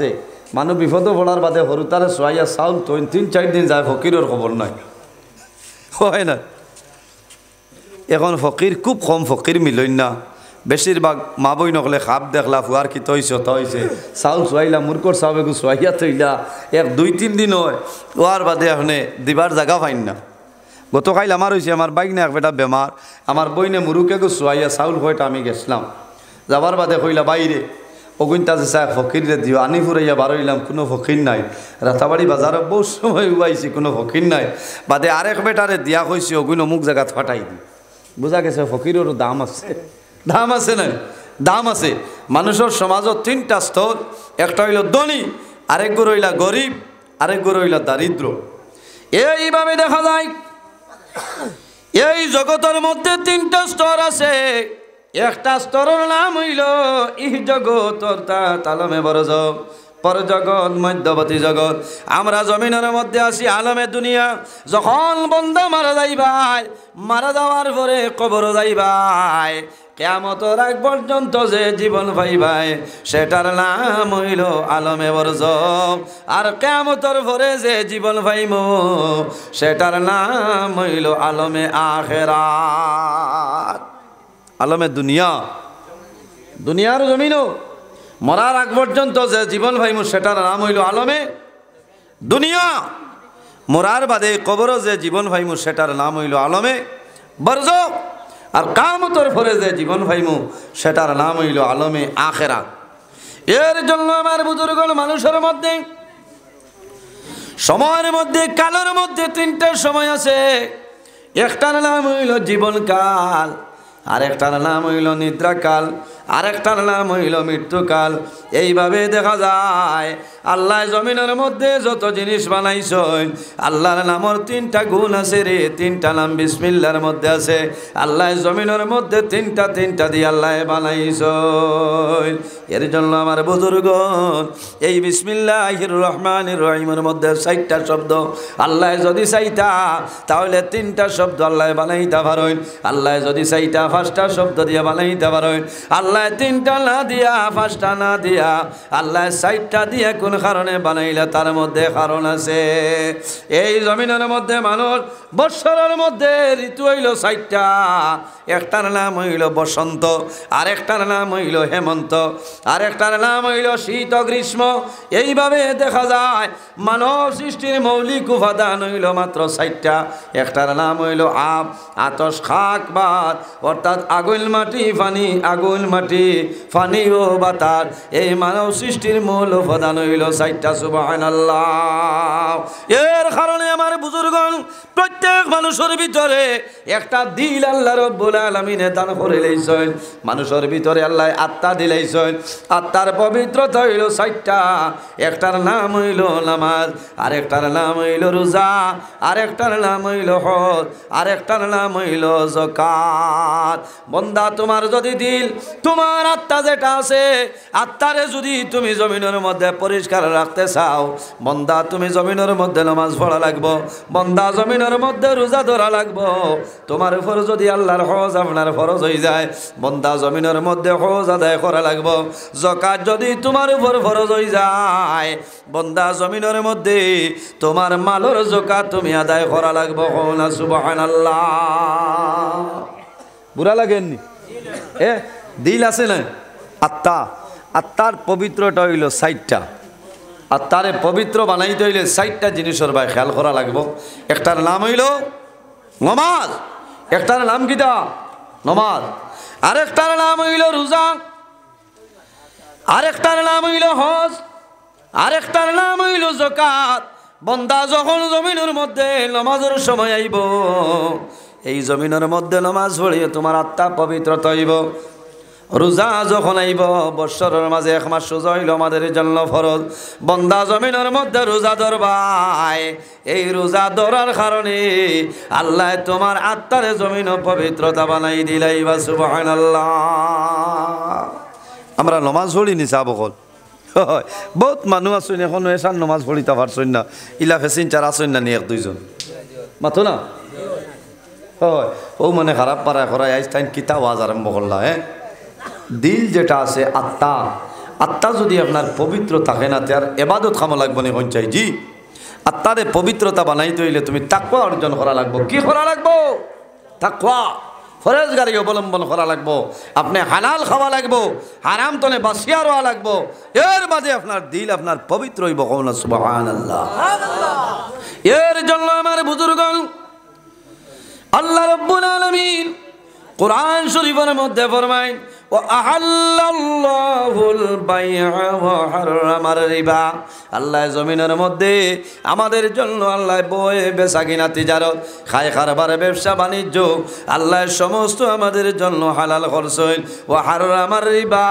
আছে মানুষ বিপদ পড়ার বাদে হরুতারে সোয়াইয়া চাউল তো 3-4 দিন যায় ফকিরের খবর নাই হয় না এখন ফকির খুব কম ফকির মিলইন না বেশিরভাগ মা বই নকলে খাপ দেখলা ফুয়ার কি তৈছে তৈছে চাউল সোয়াইলা মুরকর চাউল সোয়াইয়া তৈলা 1-2-3 দিন হয় ওয়ার বাদে এখানে দিবার জায়গা পাইন না গতকাল আমার হয়েছে আমার বাইক না একটা বেমার আমার বইনে মুরুকে সোয়াইয়া চাউল হয়টা আমি গেছিলাম যাবার বাদে কইলা বাইরে অগুনটা যে চায় ফকিরে দিও আনি ফুরাইয়া বারইলাম কোনো ফকির নাই রাতাবাড়ি বাজারে বহু সময় উবাইছি কোনো ফকির নাই বাদে আরেক বেটারে দিয়া কইছি অগুন অমুক জায়গাত ফাটাই দি বোঝা গেছে ফকিরেরও দাম আছে না দাম আছে মানুষের সমাজত 3টা স্তর একটা হইল ধনী আরেক গো রইলা গরিব আরেক গো রইলা দারিদ্র এইভাবে দেখা যায় এই জগতের মধ্যে 3টা স্তর আছে একটা স্তরের নাম হইল ইহ জগৎ অর্থাৎ আলমে বরজগ পর জগৎ মধ্যবর্তী জগৎ আমরা জমিনের মধ্যে আছি আলমে দুনিয়া যখন বন্দা মারা যাইবাই মারা যাওয়ার পরে কবর যাইবাই কিয়ামতের আগ পর্যন্ত যে জীবন পাইবাই সেটার নাম হইল আলমে বরজখ আর কিয়ামতের পরে যে জীবন পাইমু সেটার নাম হইল আলমে আখিরাত আলমে দুনিয়া দুনিয়ার জমিনও মরার আগ পর্যন্ত যে জীবন পাইমু সেটার নাম হইল আলমে দুনিয়া মরার বাদে কবর যে জীবন পাইমু সেটার নাম হইল আলমে বরজখ আর কিয়ামতের পরে যে জীবন পাইমু সেটার নাম হইল আলমে আখিরাত এর জন্য আমার বুজুর্গণ মানুষের মধ্যে সময়ের মধ্যে কালের মধ্যে 3টা সময় আছে একটার নাম হইল জীবনকাল আরেকটার নাম হইল নিদ্রাকাল আরেকটার নাম হইল মৃত্যুকাল এইভাবে দেখা যায় আল্লাহ জমিনের মধ্যে যত জিনিস বানাইছেন আল্লাহর নামের 3টা গুণ আছে রে 3টা নাম বিসমিল্লাহর মধ্যে আছে আল্লাহ জমিনের মধ্যে 3টা দিয়ে আল্লাহ বানাইছেন এর জন্য আমার বুজুর্গ এই বিসমিল্লাহির রহমানির রহিমের মধ্যে 4টা শব্দ আল্লাহ যদি চাইতা তাহলে 3টা শব্দ আল্লাহ বানাইতে পারেন আল্লাহ যদি চাইতা 5টা শব্দ দিয়ে বানাইতে পারেন আল্লাহ 3টা না দিয়া 5টা না দিয়া আল্লাহ 4টা দিয়ে কোন কারণে বানাইলা তার মধ্যে কারণ আছে এই জমিনের মধ্যে মানুষ বৎসরের মধ্যে ঋতু হইল 4টা একটার নাম হইল বসন্ত আরেকটার নাম হইল হেমন্ত আরেকটার নাম হইল শীত গ্রীষ্ম এইভাবে দেখা যায় মানব সৃষ্টির মৌলিক উপাদান হইল মাত্র 4টা একটার নাম হইল আপ আতশ খাক বাত অর্থাৎ আগুন মাটি পানি আগুন মাটি পানি ও বাতাস এই মানব সৃষ্টির মূল উপাদান হইল 4টা সুবহানাল্লাহ এর কারণে আমার বুজুর্গণ প্রত্যেক মানুষের ভিতরে একটা দিল আল্লাহ রব্বুল আলামিনে দান করে লইছেন মানুষের ভিতরে আল্লাহ আত্মা দিলাইছেন আত্মার পবিত্রতা হইল 4টা একটার নাম হইল নামাজ আরেকটার নাম হইল রোজা আরেকটার নাম হইল হজ আরেকটার নাম হইল যাকাত বান্দা তোমার যদি দিল তোমার আত্মা যেটা আছে আত্মারে যদি তুমি জমিনের মধ্যে পরিষ্কার রাখতে চাও বান্দা তুমি জমিনের মধ্যে নামাজ পড়া লাগবো বান্দা জমিনের মধ্যে রোজা ধরা লাগবো তোমার উপর যদি আল্লাহর হজ আপনার ফরজ হয়ে যায় বান্দা জমিনের মধ্যে হজ আদায় করা লাগবো যাকাত যদি তোমার উপর ফরজ হয়ে যায় বান্দা জমিনের মধ্যে তোমার মালের যাকাত তুমি আদায় করা লাগবো না সুবহানাল্লাহ বুড়া লাগেননি দিল আছে না আত্মা আত্মার পবিত্রটা হইল 4টা আত্মারে পবিত্র বানাইতে হইলে 4টা জিনিসের ভাই খেয়াল করা লাগবো একটার নাম হইল নামাজ একটার নাম কিটা নামাজ আরেকটার নাম হইল রোজা আরেকটার নাম হইল হজ আরেকটার নাম হইল যাকাত বান্দা যখন জমিনের মধ্যে নামাজের সময় আইব এই জমিনের মধ্যে নামাজ পড়িয়ে তোমার আত্মা পবিত্রতা হইব রোজা যখন আইব বৎসরের মাঝে 1 মাস রোজা হইল আমাদের জন্য ফরজ বান্দা জমিনের মধ্যে রোজা ধরবাই এই রোজা ধরার কারণে আল্লাহ তোমার আত্মারে জমিন পবিত্রতা বানাই দিলাইবা সুবহানাল্লাহ আমরা নামাজ পড়ি নি সাবকল বহুত মানুষ আছেন এখন এসান নামাজ পড়িতে পারছেন না ইলা ফেসিন চার আছেন না নি 1-2 জন মাথো না হয় ও মানে খারাপ পারা করাই আইস্টাইন কিতা ওয়াজ আরম্ভ করলা দিল যেটা আছে আত্মা আত্মা যদি আপনার পবিত্র থাকে না তার এবাদত খামো লাগবো না চাই জি আত্মারে পবিত্রতা বানাইতে হইলে তুমি তাকওয়া অর্জন করা লাগবো কি করা লাগবো তাকওয়া ফরেজগারি অবলম্বন করা লাগবো আপনি হালাল খাওয়া লাগবো হারাম তনে বাসিয়া রোয়া লাগবো এর মাঝে আপনার দিল আপনার পবিত্র হইব কওনা সুবহানাল্লাহ এর জন্য আমার বুজুর্গণ আল্লাহ রাব্বুল আলামিন কুরআন শরীফের মধ্যে ফরমায় ও আহাল্লাল্লাহুল বাইআ ওয়া হারামার রিবা আল্লাহ জমিনের মধ্যে আমাদের জন্য আল্লাহ বয়ে বেচা কিনা তিজারত খায় কারবার ব্যবসা বাণিজ্য আল্লাহ সমস্ত আমাদের জন্য হালাল করছেন ও হারামার রিবা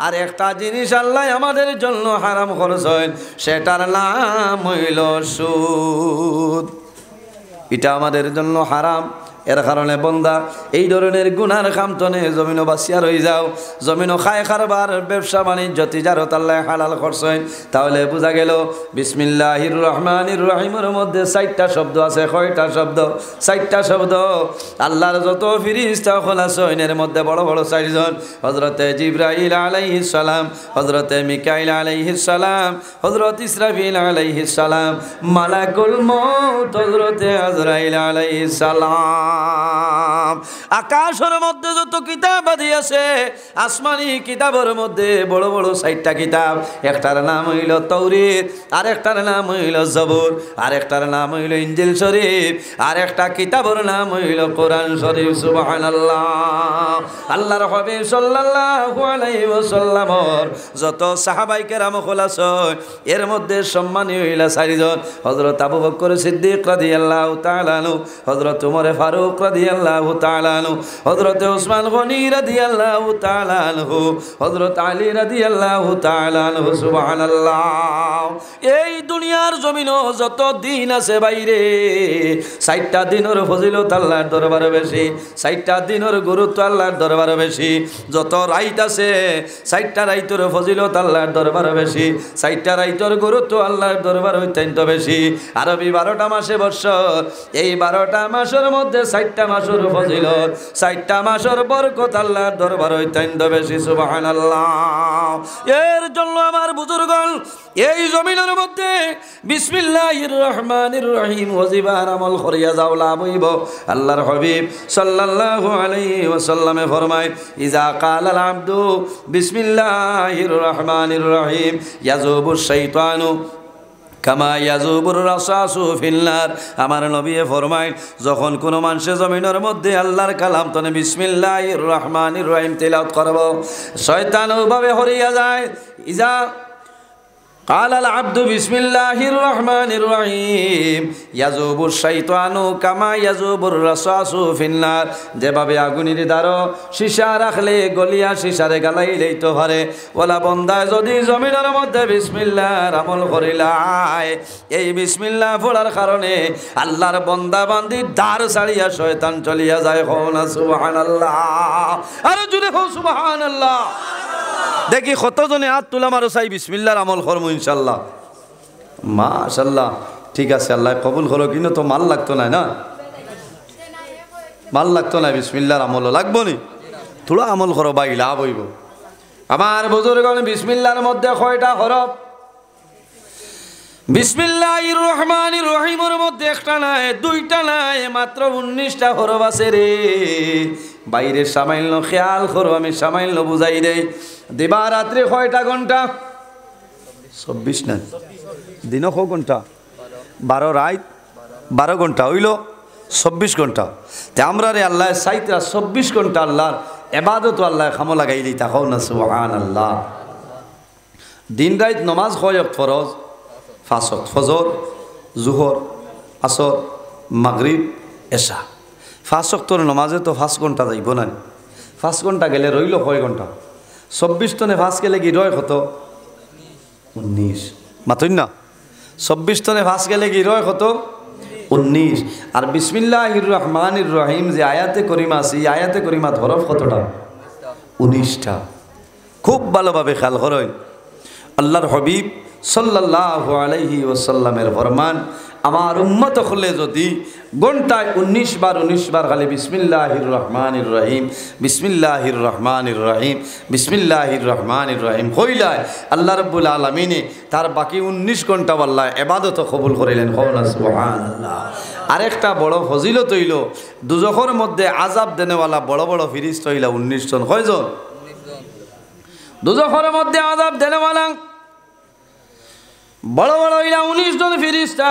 আর একটা জিনিস আল্লাহ আমাদের জন্য হারাম করছেন সেটার নাম হইল সুদ এটা আমাদের জন্য হারাম এর কারণে বন্দা এই ধরনের গুনার কামতনে জমিনও বাসিয়া রয়ে যাও জমিনও খায় কারবার ব্যবসা বাণিজ্য তিজারত আল্লাহ হালাল করছেন তাহলে বোঝা গেল বিসমিল্লাহির রহমানির রহিমের মধ্যে 4টা শব্দ আছে কয়টা শব্দ 4টা শব্দ আল্লাহর যত ফেরেশতা আছেন এর মধ্যে বড় বড় 4 জন হযরতে জিবরাইল আলাইহিস সালাম হযরতে মিকাইল আলাইহিস সালাম হযরত ইসরাফিল আলাইহিস সালাম মালাকুল মউত হযরতে আজরাইল আলাইহিস সালাম আকাশের মধ্যে যত কিতাব আদি আছে আসমানি কিতাবের মধ্যে বড় বড় 4টা কিতাব একটার নাম হইল তাওরীত আর একটার নাম হইল জবুর আর একটার নাম হইল ইনজিল শরীফ আর একটা কিতাবের নাম হইল কোরআন শরীফ সুবহানাল্লাহ আল্লাহর হাবিব সাল্লাল্লাহু আলাইহি ওয়াসাল্লামর যত সাহাবায়ে কেরাম আছে এর মধ্যে সম্মানী হইল 4 জন হযরত আবু বকর সিদ্দিক রাদিয়াল্লাহু তাআলা আনহু হযরত ওমর ফারুক রাদিয়াল্লাহু তাআলা আনহু হযরত ওসমান গনি রাদিয়াল্লাহু তাআলা আনহু হযরত আলী রাদিয়াল্লাহু তাআলা আনহু সুবহানাল্লাহ এই দুনিয়ার জমিনও যত দিন আছে বাইরে 4টা দিনের ফজিলত আল্লাহর দরবারে বেশি 4টা দিনের গুরুত্ব আল্লাহর দরবারে বেশি যত রাত আছে 4টা রাতের ফজিলত আল্লাহর দরবারে বেশি 4টা রাতের গুরুত্ব আল্লাহর দরবারে অত্যন্ত বেশি আরবি 12টা মাসে বছর এই 12টা মাসের মধ্যে 4টা মাসের ফজিলত 4টা মাসের বরকত আল্লাহর দরবারে অত্যন্ত বেশি সুবহানাল্লাহ এর জন্য আমার বুজুর্গণ এই জমিনের মধ্যে বিসমিল্লাহির রহমানির রহিম ওয়াজিবার আমল করিয়া যাও লাভ হইব আল্লাহর হাবিব সাল্লাল্লাহু আলাইহি ওয়াসাল্লামে ফরমায় ইজা কালাল আবদু বিসমিল্লাহির রহমানির রহিম ইয়াজুবুশ শাইতানু কামা ইয়াজুবুর রাসাসু ফিন্নার আমার নবী ফরমায় যখন কোনো মানুষে জমিনের মধ্যে আল্লাহর কালাম তনে বিসমিল্লাহির রহমানির রহিম তেলাওয়াত করব শয়তান ওভাবে হরিয়া যায় ইজা কালাল আবদু বিসমিল্লাহির রহমানির রহিম ইয়াজুবুশ শাইতানু কামা ইয়াজুবুর রাসাসু ফিন্নার যেভাবে আগুনের দ্বারা সীসা রাখলে গলিয়া সীসারে গালাইলেই তো পারে ওলা বন্দা যদি জমিনের মধ্যে বিসমিল্লাহর আমল করিলাই এই বিসমিল্লাহ পড়ার কারণে আল্লাহর বন্দা বান্দি দ্বার ছাড়িয়া শয়তান চলিয়া যায় কোনা সুবহানাল্লাহ আর জুড়ে হো সুবহানাল্লাহ দেখি কতজনে হাত তুলা মারো চাই বিসমিল্লাহর আমল করবো ইনশাল্লাহ মাশাল্লাহ ঠিক আছে আল্লাহ কবুল করো কিন্তু তো মাল লাগতো না না মাল লাগতো না বিসমিল্লাহর আমল লাগবো নি থোড়া আমল করো ভাই লাভ হইব আমার বুজুর্গণ বিসমিল্লাহর মধ্যে কয়টা হরফ বিসমিল্লাহির রহমানির রহিমের মধ্যে একটা নাই দুইটা নাই মাত্র 19টা হরফ আছে রে বাইরে সামাইল খেয়াল করো আমি সামাইল বুঝাই দেই দিবা রাত্রে কয়টা ঘন্টা 24 না দিনও ক ঘন্টা 12 রাত 12 ঘন্টা হইল 24 ঘন্টা তে আমরা রে আল্লাহ সাইতরা 24 ঘন্টা আল্লাহর ইবাদত আল্লাহ খামো লাগাই দিই তাকাও না সুবহানাল্লাহ দিন রাত নামাজ হয় ফরজ 5 ওয়াক্ত ফজর জোহর আসর মাগরিব এশা 5 ওয়াক্তের নামাজে তো 5 ঘন্টা যাইব না 5 ঘন্টা গেলে রইল কয় ঘন্টা 24 টনে 5 গেলে কি রয় কত 19 মাতই না 24 টনে 5 গেলে কি রয় কত 19 আর বিসমিল্লাহির রহমানির রহিম যে আয়াতে করিমা আছে এই আয়াতে করিমা হরফ কতটা 19টা খুব ভালোভাবে খেয়াল করেন আল্লাহর হাবিব সাল্লাল্লাহু আলাইহি ওয়াসাল্লামের ফরমান আমার উম্মত হলে যদি ঘন্টায় 19 বার খালি বিসমিল্লাহির রহমানির রহিম বিসমিল্লাহির রহমানির রহিম বিসমিল্লাহির রহমানির রহিম হইলায় আল্লাহ রাব্বুল আলামিনে তার বাকি 19 ঘন্টা আল্লাহ ইবাদত কবুল করিলেন। সুবহানাল্লাহ। আরেকটা বড় ফজিলত হইল দুজখের মধ্যে আযাব দেনেওয়ালা বড় বড় ফেরেশতা হইলা 19 জন। কয়জন? দুজখের মধ্যে আযাব দেনেওয়ালা বড় বড় হইলা 19 জন ফেরেশতা।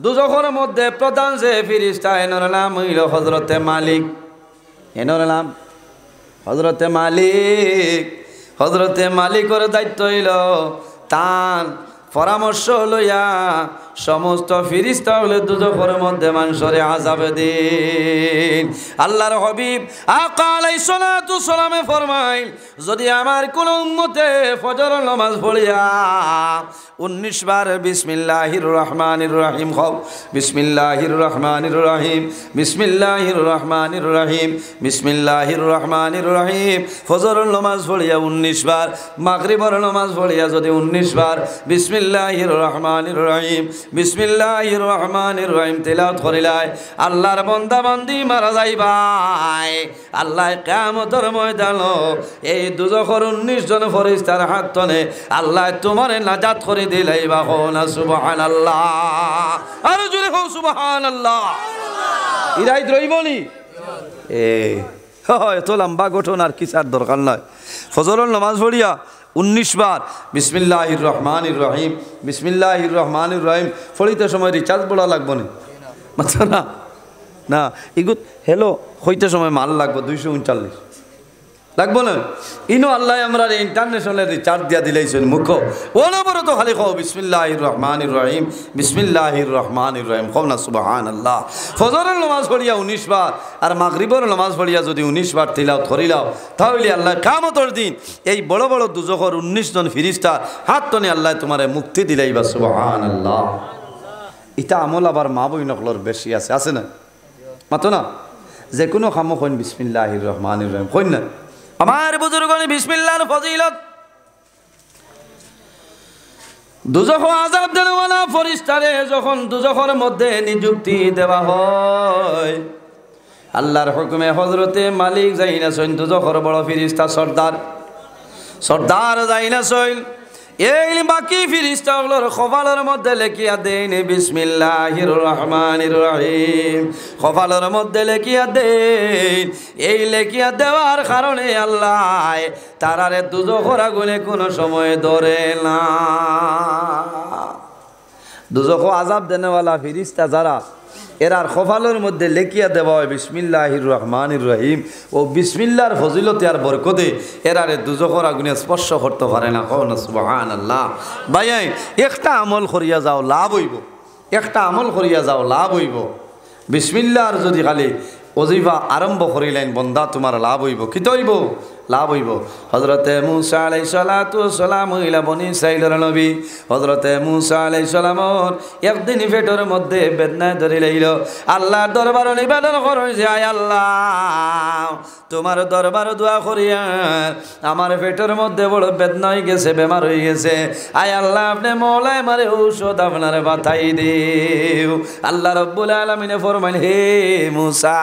দুজখের মধ্যে প্রধান যে ফেরেশতা এনার নাম হইল হযরতে মালিক। এনার নাম হযরতে মালিক। হযরতে মালিকের দায়িত্ব হইল তার পরামর্শ লইয়া সমস্ত ফেরেশতা হলে দুজখের মধ্যে মানুষরে আযাব দেন। আল্লাহর হাবিব আকা আলাইহিস সালাতু সালামে ফরমাইল যদি আমার কোন উম্মতে ফজর নামাজ পড়িয়া 19 বার বিসমিল্লাহির রহমানির রহিম খাও বিসমিল্লাহির রহমানির রহিম বিসমিল্লাহির রহমানির রহিম বিসমিল্লাহির রহমানির রহিম ফজর নামাজ পড়িয়া 19 বার মাগরিবের নামাজ পড়িয়া যদি 19 বার বিসমিল্লাহির রহমানির রহিম বিসমিল্লাহির রহমানির রহিম তেলাওয়াত করিলাই আল্লাহর বান্দা বান্দি মারা যাইবাই। আল্লাহ কিয়ামতের ময়দানে এই দুজখের 19 জন ফেরেশতার হাত ধরে আল্লাহ তোমারে নাজাত করে দিলাইবা। না সুবহানাল্লাহ। আর জোরে হও সুবহানাল্লাহ। ইরাই রইবনি এত লম্বা গঠন আর কিসার দরকার নয়। ফজরের নামাজ পড়িয়া 19 বার বিসমিল্লাহির রহমানির রহিম বিসমিল্লাহির রহমানির রহিম ফলিতে সময় রিচার্জ বলা লাগবো না মাত্র না না ইগুত হ্যালো হইতে সময় মাল লাগবো 239 লাগবো না। ইনো আল্লাহ আমরা ইন্টারন্যাশনাল রিচার্জ দিয়া দিলাইছেন মুখ ওনাবরও তো খালি খাও বিসমিল্লাহির রহমানির রহিম বিসমিল্লাহির রহমানির রহিম খাও না সুবহানাল্লাহ। ফজরের নামাজ পড়িয়া 19 বার আর মাগরিবের নামাজ পড়িয়া যদি 19 বার তিলাওয়াত করিলাও তাহলে আল্লাহ কিয়ামতের দিন এই বড় বড় দুজখের 19 জন ফেরেশতার হাত ধরে আল্লাহ তোমারে মুক্তি দিলাইবা। সুবহানাল্লাহ। এটা আমল আবার মা বই নকলর বেশি আছে না মাতো না যে কোনো কামো কইন বিসমিল্লাহির রহমানির রহিম কইন না। আমার বুজুর্গণ বিসমিল্লাহর ফজিলত দুজখ আযাব দেওয়ালা ফেরেশতারে যখন দুজখের মধ্যে নিযুক্তি দেওয়া হয় আল্লাহর হুকুমে হযরতে মালিক যাইনা সইন দুজখের বড় ফেরেশতা সর্দার যাইনা সইন এই বাকি ফেরেশতাগুলোর কপালের মধ্যে লেখিয়া দেন বিসমিল্লাহির রহমানির রহিম। কপালের মধ্যে লেখিয়া দেন। এই লেখিয়া দেওয়ার কারণে আল্লাহ তারারে দুজখের আগুনে কোনো সময় ধরে না। দুজখ আযাব দেনেওয়ালা ফেরেশতা যারা এরার কপালের মধ্যে লেখিয়া দেওয়া হয় বিসমিল্লাহির রহমানির রহিম ও বিসমিল্লাহর ফজিলতে আর বরকতে এরারে দুজখের আগুনে স্পর্শ করতে পারে না। কও না সুবহানাল্লাহ। ভাই একটা আমল করিয়া যাও লাভ হইব। একটা আমল করিয়া যাও লাভ হইব। বিসমিল্লাহর যদি খালি ওজিফা আরম্ভ করিলেন বন্দা তোমার লাভ হইব। কি হইব? লাভ হইব। হযরতে মূসা আলাইহিস সালাতু সালাম হইলা বনি ইসরাইলের নবী। হযরতে মূসা আলাইহিস সালামর একদিন পেটের মধ্যে বেদনা ধরে লইল। আল্লাহর দরবারে নিবেদন করই যে আয় আল্লাহ তোমার দরবারে দোয়া করিয়া আমার পেটের মধ্যে বড় বেদনা হয়ে গেছে, বেমার হয়ে গেছে। আয় আল্লাহ আপনি মওলায় মারে ঔষধ আপনারে বাতাই দিও। আল্লাহ রাব্বুল আলামিন ফরমাইলেন হে মূসা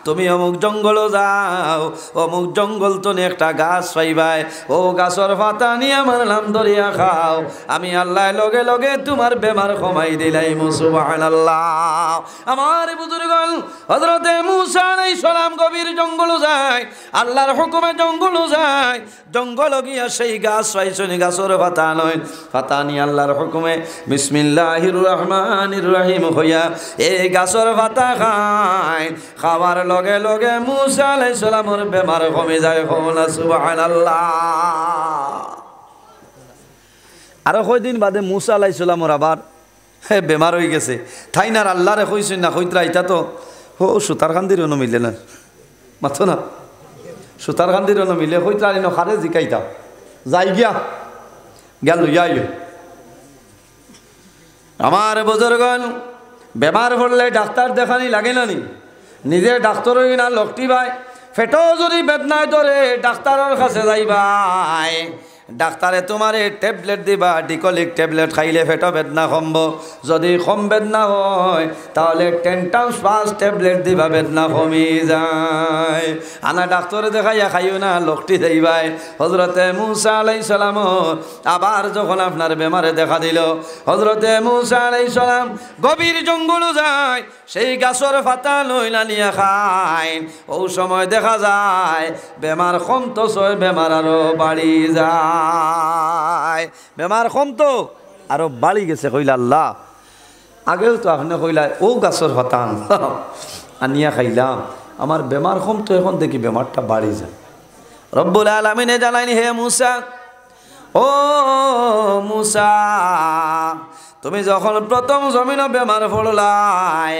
তুমি অমুক জঙ্গল যাও, অমুক জঙ্গল তো একটা গাছ পাইবাই, ও গাছের পাতা নিয়ে আমার নাম ধরিয়া খাও, আমি আল্লাহ লগে লগে তোমার বেমার কমাই দিলাম। সুবহানাল্লাহ। আমার বুজুর্গণ হযরতে মূসা আলাইহিস সালাম গভীর জঙ্গল যায়, আল্লাহর হুকুমে জঙ্গল যায়। জঙ্গল গিয়া সেই গাছ পাইছেন, গাছের পাতা নয়, পাতা নিয়ে আল্লাহর হুকুমে বিসমিল্লাহির রহমানির রহিম হইয়া এই গাছের পাতা খায়। খাওয়ার লগে লগে মূসা আলাইহিস সালামের বেমার কমে যায়। সুবহানাল্লাহ। আরো কয়দিন বাদে মূসা আলাইহিস সালামের আবার বেমার হয়ে গেছে। থাইনার আল্লাহরে কইছেন না কইতরা এটা তো ও সুতার কান্দির মিলে না মাথো না, সুতার কান্দির মিলে কইতরা আইন খারে জিকাইতা যাই গিয়া গেল ইয়াই। আমার বুজুর্গণ বেমার হলে ডাক্তার দেখানি লাগে না নি, নিজে ডাক্তার হই না লোকটি ভাই ফেটো যদি বেদনায় ধরে ডাক্তারের কাছে যাইবাই। ডাক্তারে তোমারে ট্যাবলেট দিবা, ডিকলিক ট্যাবলেট খাইলে পেটো বেদনা কমব। যদি কম বেদনা হয় তাহলে 10 টাইমস 5 ট্যাবলেট দিবা, বেদনা কমি যায়। আনা ডাক্তারে দেখাইয়া খাইও না, লোকটি দেইবাই। হজরতে মুসা আলাইহিস সালাম আবার যখন আপনার বেমারে দেখা দিল, হজরতে মুসা আলাইহিস সালাম গভীর জঙ্গলে যায়, সেই গাছের পাতা লইলা নিয়ে খায়। ও সময় দেখা যায় বেমার কমতো ছয়, বেমার আরো বাড়ি যায়। বেমার কমতো আরো বাড়ি গেছে। কইলা আল্লাহ, আগেও তো আপনি কইলা ও গাছের পাতা আনিয়া খাইলাম, আমার বেমার কমতো, এখন দেখি বেমারটা বাড়ি যায়। রব্বুল আলামিনে জানাইনি, হে মুসা, ও মুসা, তুমি যখন প্রথম জমিনে বেমার পড়লাই,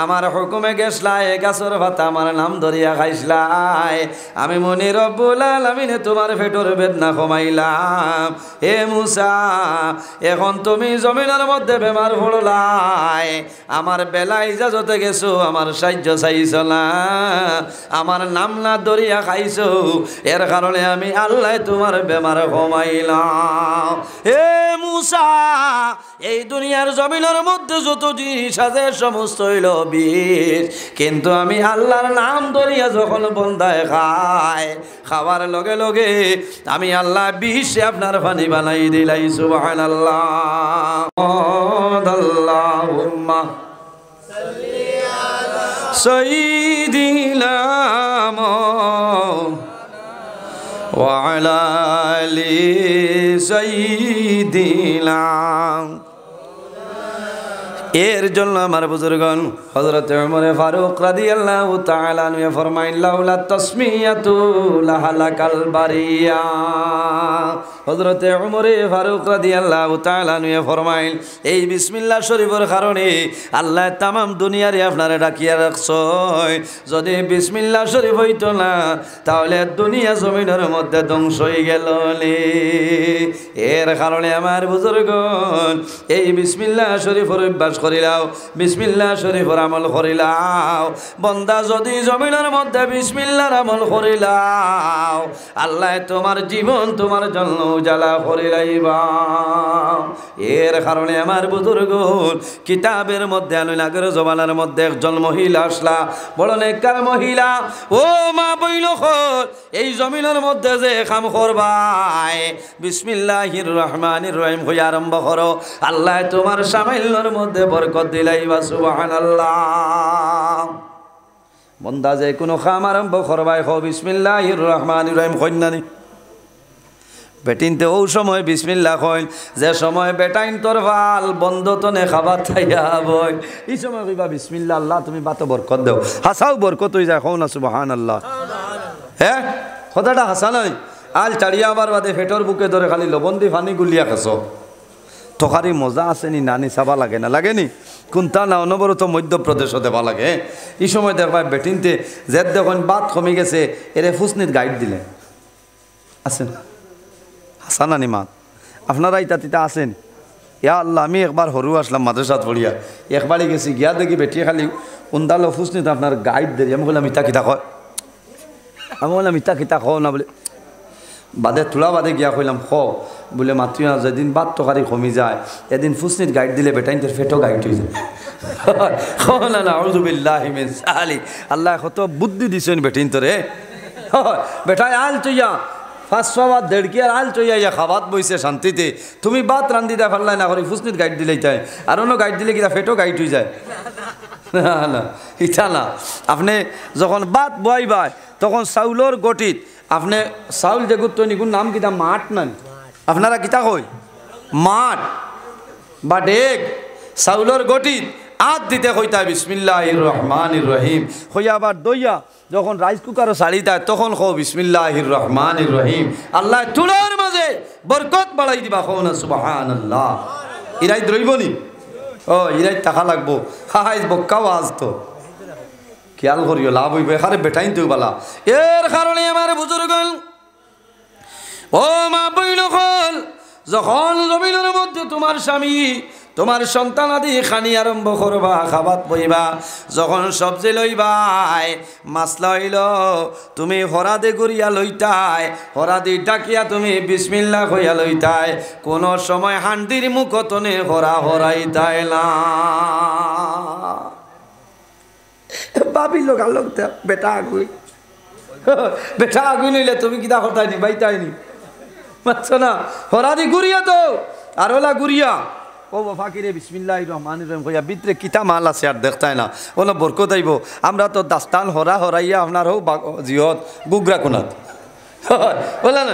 আমার হুকুমে গেছলাই, গাছের পাতা আমার নাম ধরিয়া খাইছলাই, আমি মনি রব্বুল আলামিনে তোমার পেটের বেদনা কমাইলাম। হে মুসা, এখন তুমি জমিনের মধ্যে বেমার পড়লাই, আমার বেলা ইজাজতে গেছো, আমার সাহায্য চাইছ না, আমার নাম না ধরিয়া খাইছো, এর কারণে আমি আল্লাহ তোমার বেমার কমাইলাম। হে মুসা, এই দুনিয়ার জমিনের মধ্যে যত জিনিস আছে সমস্ত হইল বিষ, কিন্তু আমি আল্লাহর নাম ধরিয়া যখন বন্দায় খায়, খাওয়ার লগে লগে আমি আল্লাহ বিষে আপনার পানি বানাই দিলাই। সুবহানাল্লাহ। আল্লাহুম্মা সাল্লি আলা সাইয়্যিদিনা ওয়া আলা আলি সাইয়্যিদিনা। এর জন্য আমার বুজুর্গণ হযরত ওমর ফারুক রাদিয়াল্লাহু তাআলা আনহু ফরমাইন, লাউলা তাসমিয়াতু লাহালাকাল বারিয়া। হযরত ওমর ফারুক রাদিয়াল্লাহু তাআলা আনহু ফরমাইন, এই বিসমিল্লাহ শরীফের কারণে আল্লাহ তামাম দুনিয়ারে আপনারে ডাকিয়া রাখছয়। যদি বিসমিল্লাহ শরীফ হইতো না তাহলে দুনিয়া জমিনের মধ্যে ধ্বংস হয়ে গেল। এর কারণে আমার বুজুর্গণ এই বিসমিল্লাহ শরীফের অভ্যাস করিলাও, বিসমিল্লাহ শরীফের আমল করিলাও। বন্দা যদি জমিনের মধ্যে বিসমিল্লাহর আমল করিলাও, আল্লাহ তোমার জীবন তোমার জন্য উজালা করিলাইবা। এর কারণে আমার বুজুর্গণ কিতাবের মধ্যে আগের জমানার মধ্যে একজন মহিলা আসলা, বড় নেককার মহিলা। ও মা বইল, এই জমিনের মধ্যে যে কাম করবাই বিসমিল্লাহির রহমানির রহিম হইয়া আরম্ভ করো, আল্লাহ তোমার সামাইলের মধ্যে বরকত দিলাইবা। সুবহানাল্লাহ। বন্দা যে কোনো কাম আরম্ভ করবাই হো বিসমিল্লাহির রহমানির রহিম কইনানি। বেটিনতে ও সময় বিসমিল্লাহ কইন, যে সময় বেটাইন তোর ভাল বন্ধ তো নে খাবার খাইয়া বই, এই সময় কইবা বিসমিল্লাহ, আল্লাহ তুমি বাতো বরকত দাও। হাসাও বরকত হয়ে যায়, কও না সুবহানাল্লাহ। হ্যাঁ, কথাটা হাসা নাই। আল চাড়িয়া আবার বাদে ফেটর বুকে ধরে খালি লবণ দি পানি গুলিয়া খাস, তখারি মজা আছে নি নানি চাবা লাগে না, লাগেনি? কোনটা না অনবরত মধ্যপ্রদেশও দেবা লাগে। এই সময় দেখবা বেটিনতে যে দেখুন বাত কমে গেছে, এরে ফুসনিত গাইড দিলে আছেন হাসান আনি মা, আপনারা ইতা তিতা আছেন? ইয়া আল্লাহ, আমি একবার হরু আসলাম মাদ্রাসাত পড়িয়া, একবারই গেছি, গিয়া দেখি বেটিয়ে খালি উন্দালো ফুসনিত আপনার গাইড দেরি। আমি বললাম ইতা কিতা কয়, আমি বললাম ইতা কিতা খাও না বলে, বাদে তোলা বাদে গিয়া কইলাম খ বলে মাতৃ না, যেদিন বাদ তকারি কমি যায় এদিন ফুসনিত গাইড দিলে বেটাইন তোর ফেটো গাইড হয়ে যায়। না না আউযুবিল্লাহি মিন যালিক। আল্লাহ কত বুদ্ধি দিছেন বেটিন তোরে। বেটাই আল চইয়া 500 বাদ দেড়কি আর আল চইয়া ইয়া খাবাত বইছে শান্তিতে, তুমি বাত রান্ধি দা ফেললাই না করে ফুসনিত গাইড দিলেই তাই, আর অন্য গাইড দিলে কিনা ফেটো গাইড হয়ে যায়। না না ইটা না, আপনি যখন বাত বয়াইবাই তখন চাউলর গটিত আপনি চাউল যে গুতো নিগুন নাম কিতা মাঠ নাই, আপনারা কিতা কই মাঠ বা ডেক, চাউলর গটিত আত দিতে কইতা বিসমিল্লাহির রহমানির রহিম কইয়া, আবার দইয়া যখন রাইস কুকারও ছাড়ি দেয় তখন কও বিসমিল্লাহির রহমানির রহিম। আল্লাহ তুলার মাঝে বরকত বাড়াই দিবা, কও না সুবহানাল্লাহ। ইরাই দ্রইবনি, ও ইরাই টাকা লাগবো, হাই বক্কাও আজ তো খেয়াল করিও, লাভ হইবে এখানে বেটাইন তো বালা। এর কারণে আমার বুজুর্গণ, ও মা বইন, যখন জমিনের মধ্যে তোমার স্বামী তোমার সন্তান আদি খানি আরম্ভ করবা, খাবাত বইবা, যখন সবজি লইবাই মাছলা হইল তুমি হরাদে গড়িয়া লইতাই, হরাদি ডাকিয়া তুমি বিসমিল্লাহ হইয়া লইতাই, কোনো সময় হান্ডির মুখতনে হরা হরাইতাই না। বাবি লোক আলোক বেটা আগুই, বেটা আগুই নইলে তুমি কিতা হতাইনি বাইতাইনি বুঝছো না, হরাদি গুড়িয়া তো আর ওলা গুড়িয়া ও ফাকিরে বিসমিল্লাহির রহমানির রহিম কইয়া ভিতরে কিতা মাল আছে আর দেখতাই না, ওলা বরকত আইব। আমরা তো দাস্তান হরা হরাইয়া আপনার হোক জিহত গুগরা কোনাত বলা না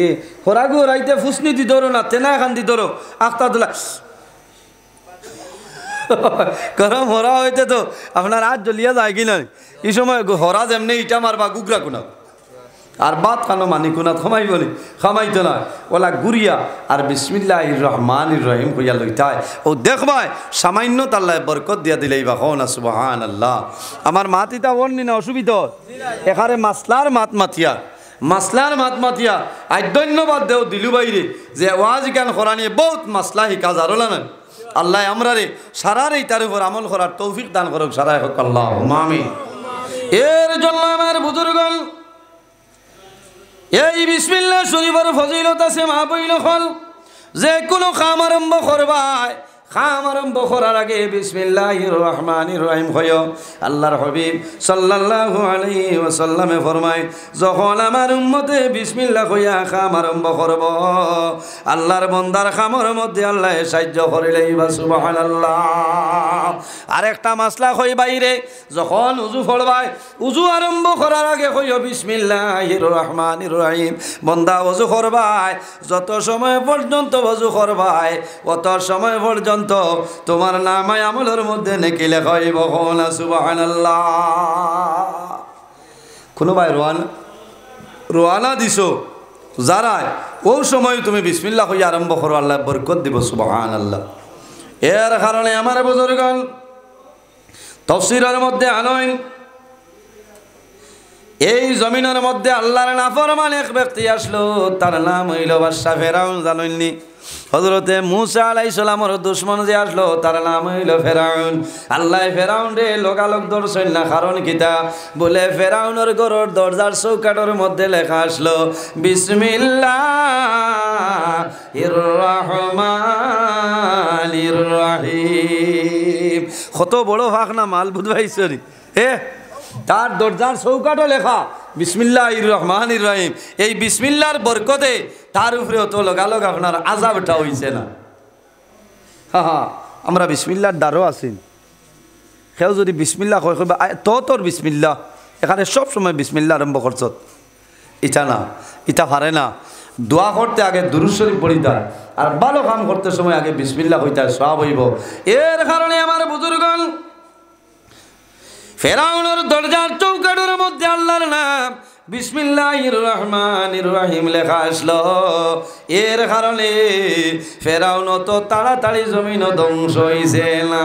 এ হরা গু হরাইতে ফুসনি দি ধরো না, তেনা এখান দি ধরো আখতাদুল্লাহ গরম হরা হইতে তো আপনার হাত জ্বলিয়া যায় কি নয়, এই সময় হরা যেমনি ইটা মারবা গুগরা কোনাত আর বাদ খানো মানি কোনাত খামাই বলি খামাইতো না, ওলা গুড়িয়া আর বিসমিল্লাহির রহমানির রহিম কইয়া লইতায়। ও দেখবাই সামান্য তাল্লায় বরকত দিয়া দিলেই বা হো না সুবহানাল্লাহ। আমার মাতিতা বলনি না অসুবিধা এখানে মাসলার মাত মাতিয়া, মাসলার মাত মাতিয়া আজ ধন্যবাদ দেও দিলু বাইরে যে ওয়াজ জ্ঞান করা নিয়ে বহুত মাসলা হিকা জারলা না। আল্লাহ আমরা রে সারারে তার উপর আমল করার তৌফিক দান করুক, সারাই হোক আল্লাহ আমিন। এর জন্য আমার বুজুর্গণ এই বিসমিল্লাহ শরীফের ফজিলত আছে মা বইল হল, যে কোনো কাম আরম্ভ করবাই খাম আরম্ভ করার আগে বিসমিল্লাহির রহমানির রহিম কইও। আল্লাহর হাবিব সাল্লাল্লাহু আলাইহি ওয়াসাল্লামে ফরমায় যখন আমার উম্মতে বিসমিল্লাহ কইয়া খাম আরম্ভ করব, আল্লাহর বান্দার খামের মধ্যে আল্লাহ সাহায্য করিলেই বা সুবহানাল্লাহ। আরেকটা মাসলা কই বাইরে যখন উযু পড়বাই উযু আরম্ভ করার আগে কইও বিসমিল্লাহির রহমানির রহিম। বান্দা ওযু করবাই যত সময় পর্যন্ত ওযু করবাই অত সময় পর্যন্ত তোমার নামায় আমলের মধ্যে নেকি লেখা হইব না সুবহানাল্লাহ। কোনো ভাই রোয়ানা দিছো যারা ও সময় তুমি বিসমিল্লাহ কইয়া আরম্ভ করো, আল্লাহ বরকত দিব সুবহানাল্লাহ। এর কারণে আমার বুজুর্গণ তাফসীরের মধ্যে আনয়ন এই জমিনের মধ্যে আল্লাহর নাফরমান এক ব্যক্তি আসলো, তার নাম হইল বাদশা ফেরাউন। জানেননি হযরতে মূসা আলাইহিস সালামের দুশমন যে আসলো তার নাম হইল ফেরাউন। আল্লাহ ফেরাউন রে লোকালোক ধরছেন না, কারণ কিতা বলে ফেরাউনের ঘরের দরজার চৌকাঠের মধ্যে লেখা আসলো বিসমিল্লাহির রহমানির রহিম। কত বড় ভাগ না মাল বুঝবাইছরি এ তার দরজার চৌকাঠও লেখা বিসমিল্লাহির রহমানির রহিম। এই বিসমিল্লাহর বরকতে তার উপরে তো লগালগ আপনার আযাবটা হইছে না। হ্যাঁ আমরা বিসমিল্লাহর দ্বারও আছি, সেও যদি বিসমিল্লাহ কয় কইবা তোর বিসমিল্লাহ, এখানে সব সময় বিসমিল্লাহ আরম্ভ করছ, ইটা না ইটা পারে না। দোয়া করতে আগে দুরূদ শরীফ পড়িতা আর ভালো কাম করতে সময় আগে বিসমিল্লাহ কইতা সওয়াব হইব। এর কারণে আমার বুজুর্গণ ফেরাউনের দরজার চৌকাঠের মধ্যে আল্লাহর নাম বিসমিল্লাহির রহমানির রহিম লেখা আসলো। এর কারণে ফেরাউন তো তাড়াতাড়ি জমিন ধ্বংস হইছে না।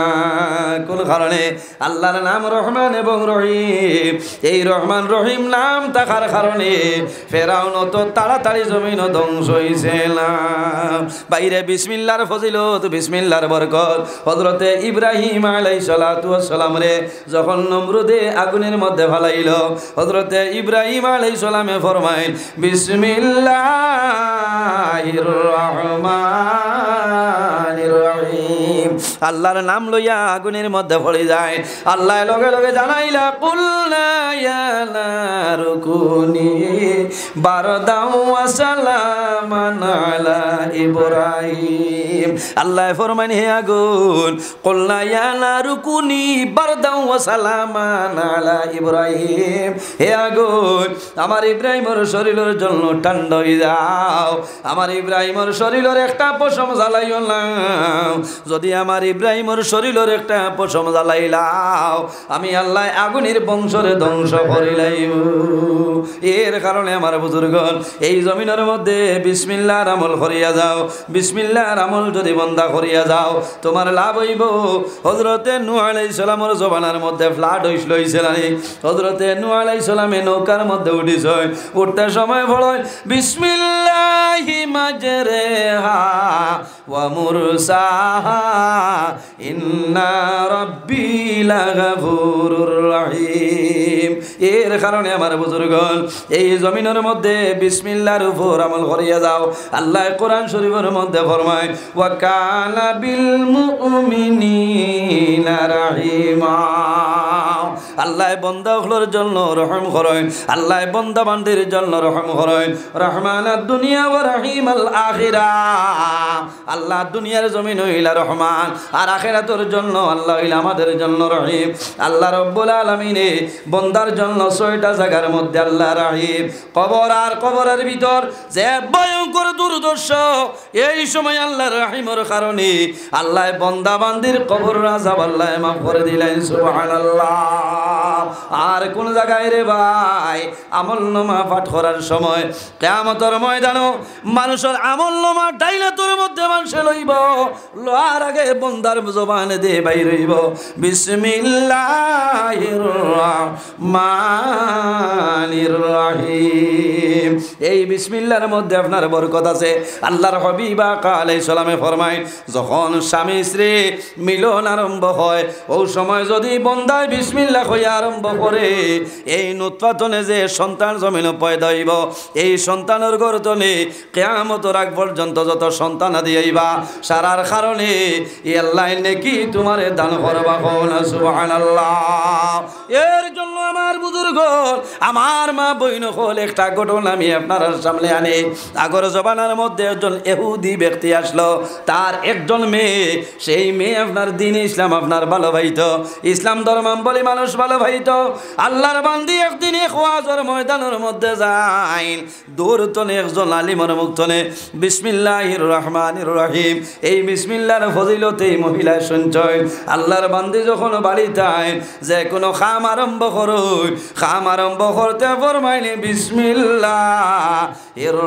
কোন কারণে? আল্লাহর নাম রহমান এবং রহিম। এই রহমান রহিম নাম থাকার কারণে ফেরাউন তো তাড়াতাড়ি জমিন ধ্বংস হইছে না। বাইরে বিসমিল্লাহর ফজিলত, বিসমিল্লাহর বরকত। হযরতে ইব্রাহিম আলাইহিস সালাতু ওয়াস সালাম রে যখন নমরুদে আগুনের মধ্যে ফেলাইল, হযরতে ইব্রাহিম আলাইহিস সালামে ফরমাইল বিসমিল্লাহির রহমানির রহিম। আল্লাহর নাম লইয়া আগুনের মধ্যে পড়ে যায়। আল্লাহ লগে লগে জানাইলা কুলনা ইয়া নারু কুনি বারদাও ওয়া সালামান আলা ইব্রাহিম। আল্লাহ ফরমান হে আগুন, কুলনা ইয়া নারু কুনি বারদাও ওয়া সালামান আলা ইব্রাহিম। হে আগুন, আমার ইব্রাহিমের শরীরের জন্য ঠান্ডা হয়ে যাও, আমার ইব্রাহিমের শরীরের একটা পশম জ্বালাইও না। যদি আমার ইব্রাহিমের শরীরের একটা পশম জ্বালাইলাও, আমি আল্লাহ আগুনের বংশরে ধ্বংস করিলাম। এর কারণে আমার বুজুর্গণ এই জমিনের মধ্যে বিসমিল্লাহর আমল করিয়া যাও। বিসমিল্লাহর আমল যদি বন্দা করিয়া যাও তোমার লাভ হইব। হযরতে নূহ আলাইহিস সালামের জমানার মধ্যে ফ্লাড হইছিল না? হযরতে নূহ আলাইহিস সালামে নৌকার মধ্যে উঠিছে, উঠতে সময় বলেন বিসমিল্লাহি মাজরিহা ওয়া মুরসাহা ইন্না রাব্বি লাগাফুরুর রহিম। এর কারণে আমার বুজুর্গণ এই জমিনের মধ্যে বিসমিল্লাহর উপর আমল করিয়া যাও। আল্লাহ কোরআন শরীফের মধ্যে ফরমায় ওয়া কানা বিল মুমিনিনা রাহিমা। আল্লাহ বান্দাগুলোর জন্য রহম করেন, আল্লাহ বান্দা বান্দির জন্য রহম করেন। রহমানাদ দুনিয়া ওয়া রহিমাল আখিরাহ। আল্লাহ দুনিয়ার জমিন হইলা রহমান, আর আখিরাতের জন্য আল্লাহ হইলা আমাদের জন্য রহিম। আল্লাহ রব্বুল আলামিনে বান্দার জন্য 6টা জায়গার মধ্যে আল্লাহ রহিম। কবর আর কবরের ভিতর যে ভয়ঙ্কর দুর্দর্শ, এই সময় আল্লাহ রহিমের কারণে আল্লাহ বান্দা বান্দির কবর আযাব আল্লাহ মাফ করে দিলেন। সুবহানাল্লাহ। আর কোন জায়গায় রে ভাই আমলনামা পাঠ করার সময় কিয়ামতের ময়দানে মানুষের আমলনামা ডাইলাতুর মধ্যে মানুষ লইব, লোয়ার আগে বান্দার জবানে দিয়ে বাইর হইব বিসমিল্লাহির রহমানির রহিম। এই বিসমিল্লাহর মধ্যে আপনার বরকত আছে। আল্লাহর হাবিব আলাইহিস সালামে ফরমায় যখন স্বামী স্ত্রী মিলন আরম্ভ হয় ওই সময় যদি বান্দায় বিসমিল্লাহ কইয়া আরম্ভ করে, এই নুতফাতনে যে সন্তান জমিনে পয়দা হইব, এই সন্তানের গর্ভে কিয়ামতের আগ পর্যন্ত যত সন্তান আদি আইবা সারার কারণে আল্লাহ নেকি তোমারে দান করবা। সুবহানাল্লাহ। এর জন্য আমার বুজুর্গ আমার মা বইন হল একটা ঘটনা আমি আপনার সামনে আনি। আগর জবানার মধ্যে একজন ইহুদি ব্যক্তি আসলো, তার একজন মেয়ে, সেই মেয়ে আপনার দ্বীন ইসলাম আপনার ভালোবাসিত, ইসলাম ধর্মাবলী মানুষ ভালোবাসিত। আল্লাহর বান্দি একদিন ওয়াজের ময়দানের মধ্যে যায়, দূর তনে একজন আলিমের মুখতনে বিসমিল্লাহির রহমানির রহিম এই বিসমিল্লাহর ফজিলতে এই মহিলায় সঞ্চয়। আল্লাহর বান্দি যখন বাড়িতে আইন যে কোনো খাম আরম্ভ করুন, খাম আরম্ভ করতে ফরমাইলে বিসমিল্লাহির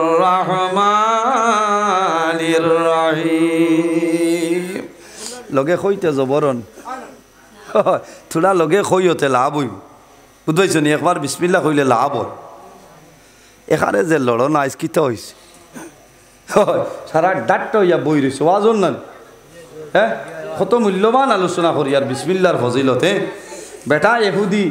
রহমানির রহিম। লগে কইতে জবরন থোড়া লগে কই হতে লাভ হইব, বুঝবাইছ নি? একবার বিসমিল্লাহ কইলে লাভ হয়। এখানে যে লড়ন আজকিত হয়েছে সারা ডাট্টা হইয়া বই রয়েছে ওয়াজন না। হ্যাঁ, কত মূল্যবান আলোচনা করি আর বিসমিল্লাহর ফজিলতে। বেটা এহুদি,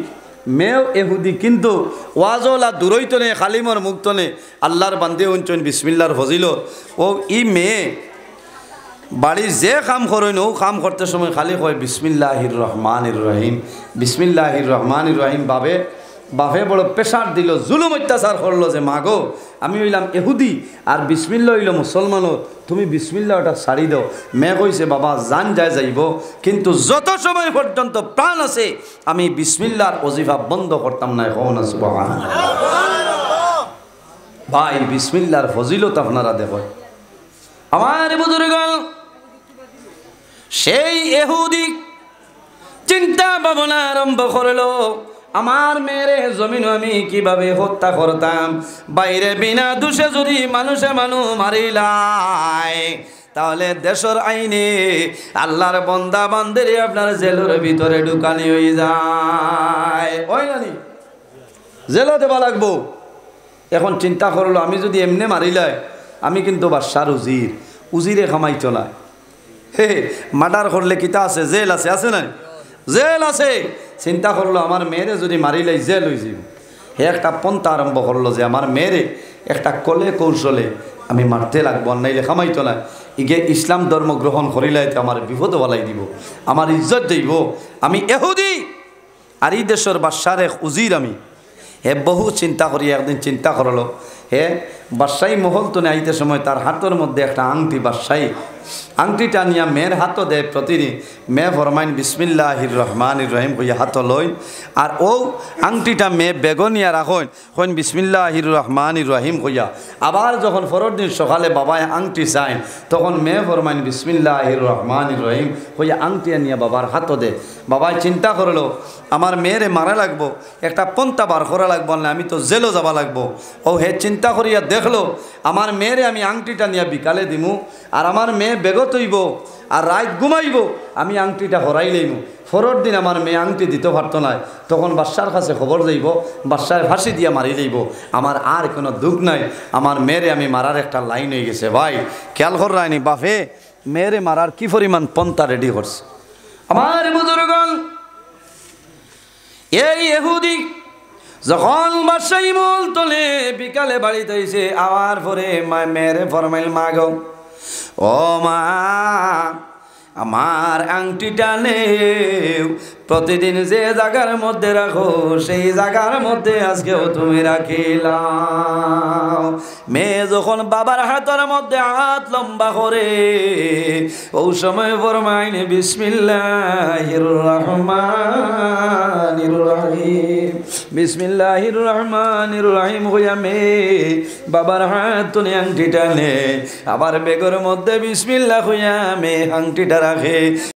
মেয়েও এহুদি, কিন্তু ওয়াজলা দূরইতনে খালিমর মুক্তনে আল্লাহর বান্দে অঞ্চন বিসমিল্লাহর ফজিলত। ও ই মেয়ে বাড়ির যে কাম করেন ও কাম করতে সময় খালি কয় বিসমিল্লাহির রহমানির রহিম, বিসমিল্লাহির রহমানির রহিম। বাপে বড় প্রেশার দিল, জুলুম অত্যাচার করলো যে মাগো আমি হইলাম এহুদি আর বিসমিল্লাহ হইল মুসলমানও, তুমি বিসমিল্লাহ ওটা ছাড়ি দাও। মেয়ে কইছে বাবা জান যায় যাইব, কিন্তু যত সময় পর্যন্ত প্রাণ আছে আমি বিসমিল্লাহর ওজিফা বন্ধ করতাম না। এখন ভাই বিসমিল্লাহর ফজিলত আপনারা দেখেন। আমার বুজুর্গণ সেই ইহুদি চিন্তা ভাবনা আরম্ভ করলো, আমার মেয়েরে জমিন আমি কিভাবে হত্যা করতাম। বাইরে বিনা দোষে যদি মানুষে মানুষ মারিলাই তাহলে দেশের আইনে আল্লাহর বান্দা বান্দির আপনার জেলের ভিতরে ঢুকানি হয়ে যায়, হয় না? জেলে দেওয়া লাগবো। এখন চিন্তা করলো আমি যদি এমনি মারিলাই আমি কিন্তু বাদশার উজিরে খামাইতো না। হে মার্ডার করলে কিতা আছে, জেল আছে, আছে না? জেল আছে। চিন্তা করলো আমার মেয়েরে যদি মারিলাই জেল হয়ে যাব। হে একটা পন্থা আরম্ভ করলো যে আমার মেয়েরে একটা কলে কৌশলে আমি মারতে লাগবো, নাইলে খামাইতো না। ইগে ইসলাম ধর্ম গ্রহণ করিলাইতে আমার বিপদ বলাই দিব, আমার ইজ্জত যাইব। আমি এহুদি আর এই দেশের বাদশার এক উজির আমি। হে বহু চিন্তা করি একদিন চিন্তা করলো, হে বাদশাহী মহল তো আইতে সময় তার হাতের মধ্যে একটা আংটি বাদশাহী আংটিটা নিয়ে মেয়ের হাত দেয় প্রতিদিন। মেয়ে ফরমাইন বিসমিল্লাহির রহমানির রহিম কইয়া হাত লইন, আর ও আংটিটা মেয়ে বেগনিয়া রাখেন, কইন বিসমিল্লাহির রহমানির রহিম কইয়া। আবার যখন পরের দিন সকালে বাবায় আংটি চাইন, তখন মেয়ে ফরমাইন বিসমিল্লাহির রহমানির রহিম কইয়া আংটিয়া নিয়ে বাবার হাত দে। বাবাই চিন্তা করলো আমার মেয়েরে মারা লাগবো, একটা পন্থা বার করা লাগবো, না আমি তো জেলও যাবা লাগবো। ও হে চিন্তা করিয়া দেখলো আমার মেয়েরে আমি আংটিটা নিয়ে বিকালে দিমু, আর আমার মেয়ে বেগত হইব আর রাত ঘুমাইব, আমি আংটিটা হরাই লইমু। পরের দিন আমার মেয়ে আংটি দিতে পারতো না, তখন বাদশার কাছে খবর যাইব, বাদশায় ফাঁসি দিয়া মারি যাইব। আমার আর কোনো দুঃখ নাই, আমার মেয়েরে আমি মারার একটা লাইন হয়ে গেছে। ভাই খেয়াল কর রায়নি বাপে মেয়েরে মারার কি পরিমাণ পন্থা রেডি করছে। আমার বুজুর্গণ, এই ইহুদি যখন বাদশাহী মহল তলে বিকালে বাড়িতে এসে আওয়ার পরে মেয়েরে ফরমাইল মা গো, ও মা আমার আংটিটা নেও, প্রতিদিন যে জায়গার মধ্যে রাখো সেই জায়গার মধ্যে আজকেও তুমি রাখিলাম। মেয়ে যখন বাবার হাতের মধ্যে হাত লম্বা করে ওই সময় ফরমাইন বিসমিল্লাহির রহমানির রহিম, বিসমিল্লাহির রহমানির রহিম হইয়া মেয়ে বাবার হাত তুলে আংটিটা নে, আবার বেগের মধ্যে বিসমিল্লাহ হইয়া মেয়ে আংটিটা রাখে।